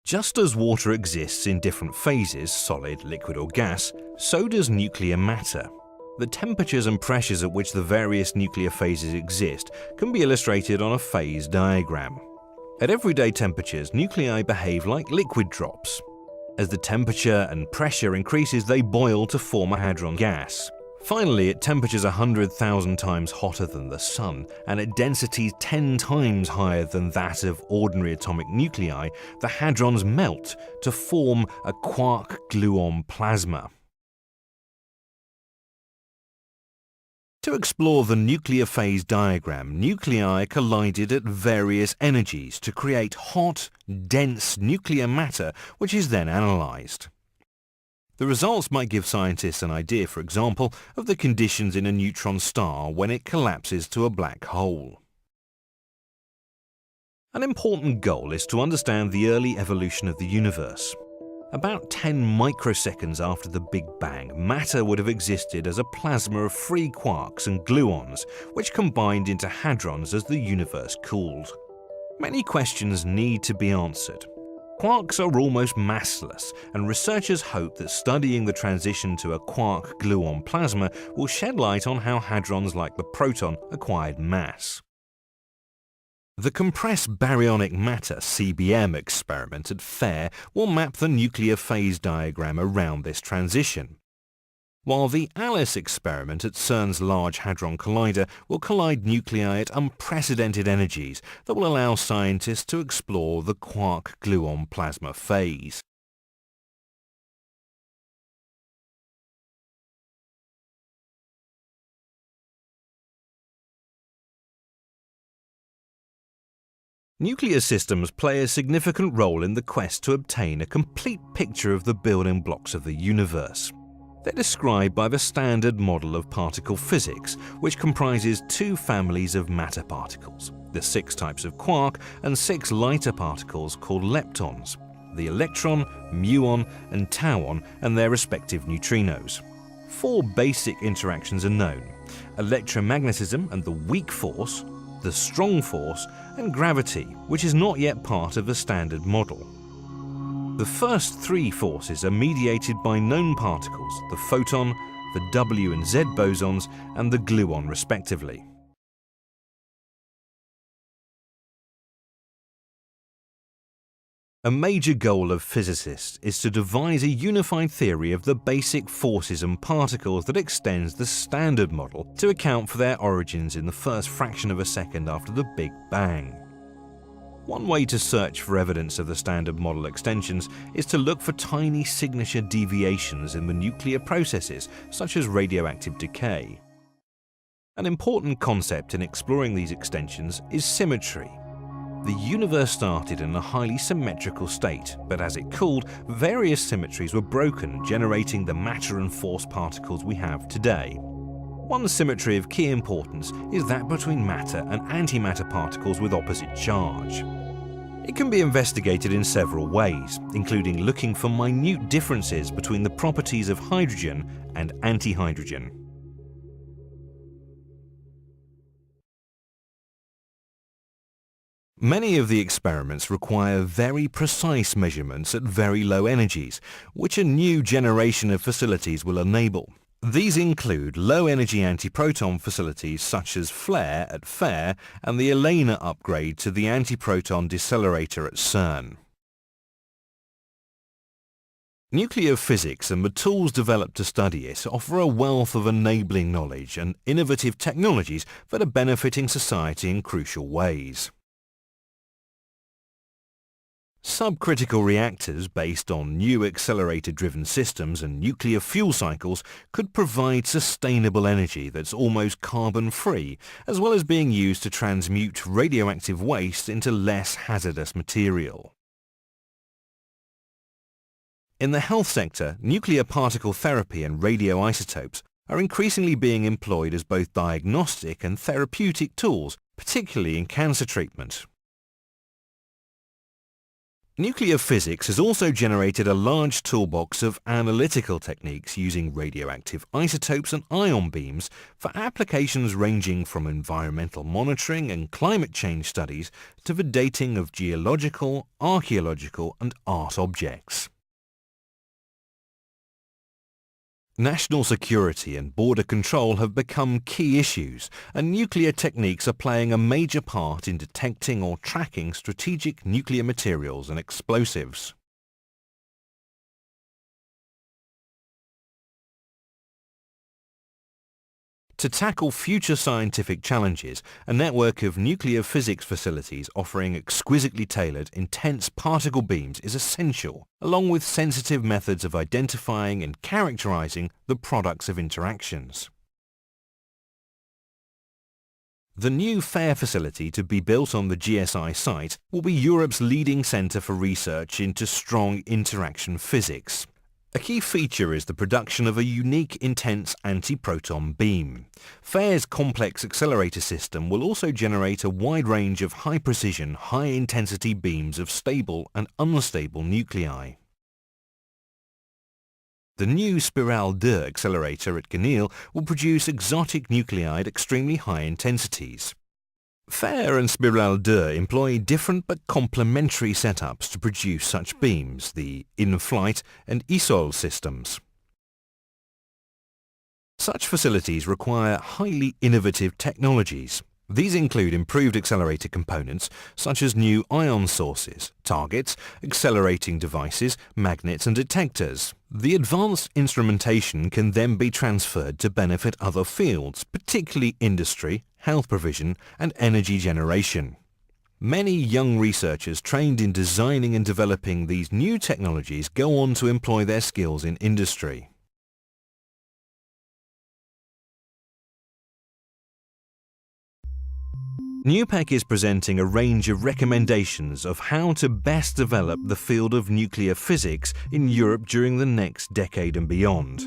Just as water exists in different phases, solid, liquid or gas, so does nuclear matter. The temperatures and pressures at which the various nuclear phases exist can be illustrated on a phase diagram. At everyday temperatures, nuclei behave like liquid drops. As the temperature and pressure increases, they boil to form a hadron gas. Finally, at temperatures 100,000 times hotter than the Sun, and at densities 10 times higher than that of ordinary atomic nuclei, the hadrons melt to form a quark-gluon plasma. To explore the nuclear phase diagram, nuclei collided at various energies to create hot, dense nuclear matter, which is then analysed. The results might give scientists an idea, for example, of the conditions in a neutron star when it collapses to a black hole. An important goal is to understand the early evolution of the universe. About 10 microseconds after the Big Bang, matter would have existed as a plasma of free quarks and gluons, which combined into hadrons as the universe cooled. Many questions need to be answered. Quarks are almost massless, and researchers hope that studying the transition to a quark-gluon plasma will shed light on how hadrons like the proton acquired mass. The compressed baryonic matter (CBM) experiment at FAIR will map the nuclear phase diagram around this transition, while the ALICE experiment at CERN's Large Hadron Collider will collide nuclei at unprecedented energies that will allow scientists to explore the quark-gluon plasma phase. Nuclear systems play a significant role in the quest to obtain a complete picture of the building blocks of the universe. They're described by the Standard Model of Particle Physics, which comprises two families of matter particles, the 6 types of quark and 6 lighter particles called leptons, the electron, muon and tauon and their respective neutrinos. 4 basic interactions are known: electromagnetism and the weak force, the strong force, and gravity, which is not yet part of the Standard Model. The first 3 forces are mediated by known particles, the photon, the W and Z bosons, and the gluon respectively. A major goal of physicists is to devise a unified theory of the basic forces and particles that extends the Standard Model to account for their origins in the first fraction of a second after the Big Bang. One way to search for evidence of the Standard Model extensions is to look for tiny signature deviations in the nuclear processes, such as radioactive decay. An important concept in exploring these extensions is symmetry. The universe started in a highly symmetrical state, but as it cooled, various symmetries were broken, generating the matter and force particles we have today. One symmetry of key importance is that between matter and antimatter particles with opposite charge. It can be investigated in several ways, including looking for minute differences between the properties of hydrogen and antihydrogen. Many of the experiments require very precise measurements at very low energies, which a new generation of facilities will enable. These include low-energy antiproton facilities such as FLARE at FAIR and the ELENA upgrade to the antiproton decelerator at CERN. Nuclear physics and the tools developed to study it offer a wealth of enabling knowledge and innovative technologies that are benefiting society in crucial ways. Subcritical reactors based on new accelerator-driven systems and nuclear fuel cycles could provide sustainable energy that's almost carbon-free, as well as being used to transmute radioactive waste into less hazardous material. In the health sector, nuclear particle therapy and radioisotopes are increasingly being employed as both diagnostic and therapeutic tools, particularly in cancer treatment. Nuclear physics has also generated a large toolbox of analytical techniques using radioactive isotopes and ion beams for applications ranging from environmental monitoring and climate change studies to the dating of geological, archaeological and art objects. National security and border control have become key issues, and nuclear techniques are playing a major part in detecting or tracking strategic nuclear materials and explosives. To tackle future scientific challenges, a network of nuclear physics facilities offering exquisitely tailored, intense particle beams is essential, along with sensitive methods of identifying and characterizing the products of interactions. The new FAIR facility to be built on the GSI site will be Europe's leading centre for research into strong interaction physics. A key feature is the production of a unique intense anti-proton beam. FAIR's complex accelerator system will also generate a wide range of high-precision, high-intensity beams of stable and unstable nuclei. The new Spiral 2 accelerator at Genil will produce exotic nuclei at extremely high intensities. FAIR and Spiral 2 employ different but complementary setups to produce such beams, the in-flight and ISOL systems. Such facilities require highly innovative technologies. These include improved accelerator components such as new ion sources, targets, accelerating devices, magnets and detectors. The advanced instrumentation can then be transferred to benefit other fields, particularly industry, health provision and energy generation. Many young researchers trained in designing and developing these new technologies go on to employ their skills in industry. NuPECC is presenting a range of recommendations of how to best develop the field of nuclear physics in Europe during the next decade and beyond.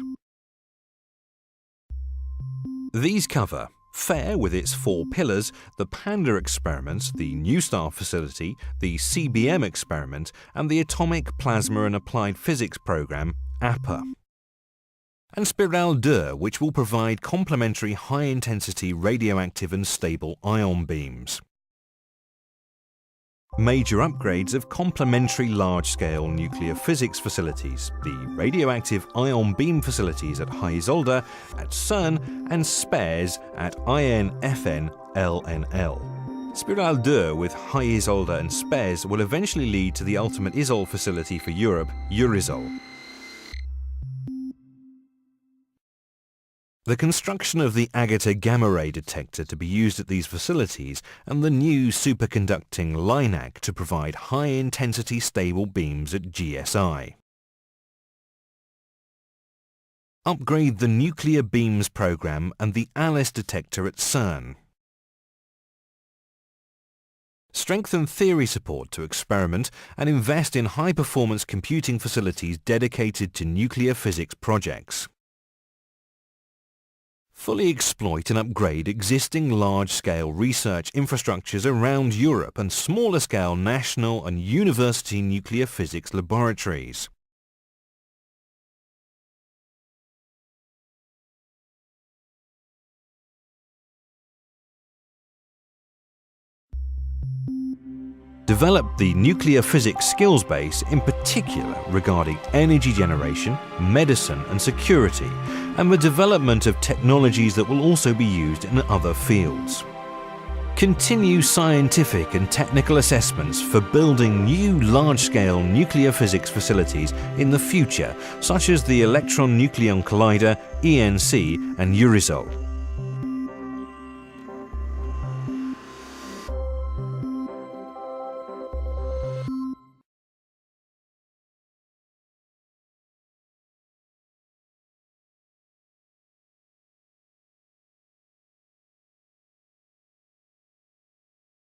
These cover FAIR with its 4 pillars, the PANDA experiments, the NuSTAR facility, the CBM experiment, and the Atomic, Plasma and Applied Physics Program, APA. And Spiral 2, which will provide complementary high-intensity radioactive and stable ion beams. Major upgrades of complementary large-scale nuclear physics facilities, the radioactive ion beam facilities at High-Isolde, at CERN, and SPARES at INFN-LNL. Spiral 2 with High-Isolde and SPARES will eventually lead to the ultimate ISOL facility for Europe, EURISOL. The construction of the Agata gamma ray detector to be used at these facilities and the new superconducting LINAC to provide high-intensity stable beams at GSI. Upgrade the nuclear beams program and the ALICE detector at CERN. Strengthen theory support to experiment and invest in high-performance computing facilities dedicated to nuclear physics projects. Fully exploit and upgrade existing large-scale research infrastructures around Europe and smaller-scale national and university nuclear physics laboratories. Develop the nuclear physics skills base in particular regarding energy generation, medicine and security, and the development of technologies that will also be used in other fields. Continue scientific and technical assessments for building new large-scale nuclear physics facilities in the future, such as the Electron Nucleon Collider, ENC and EURISOL.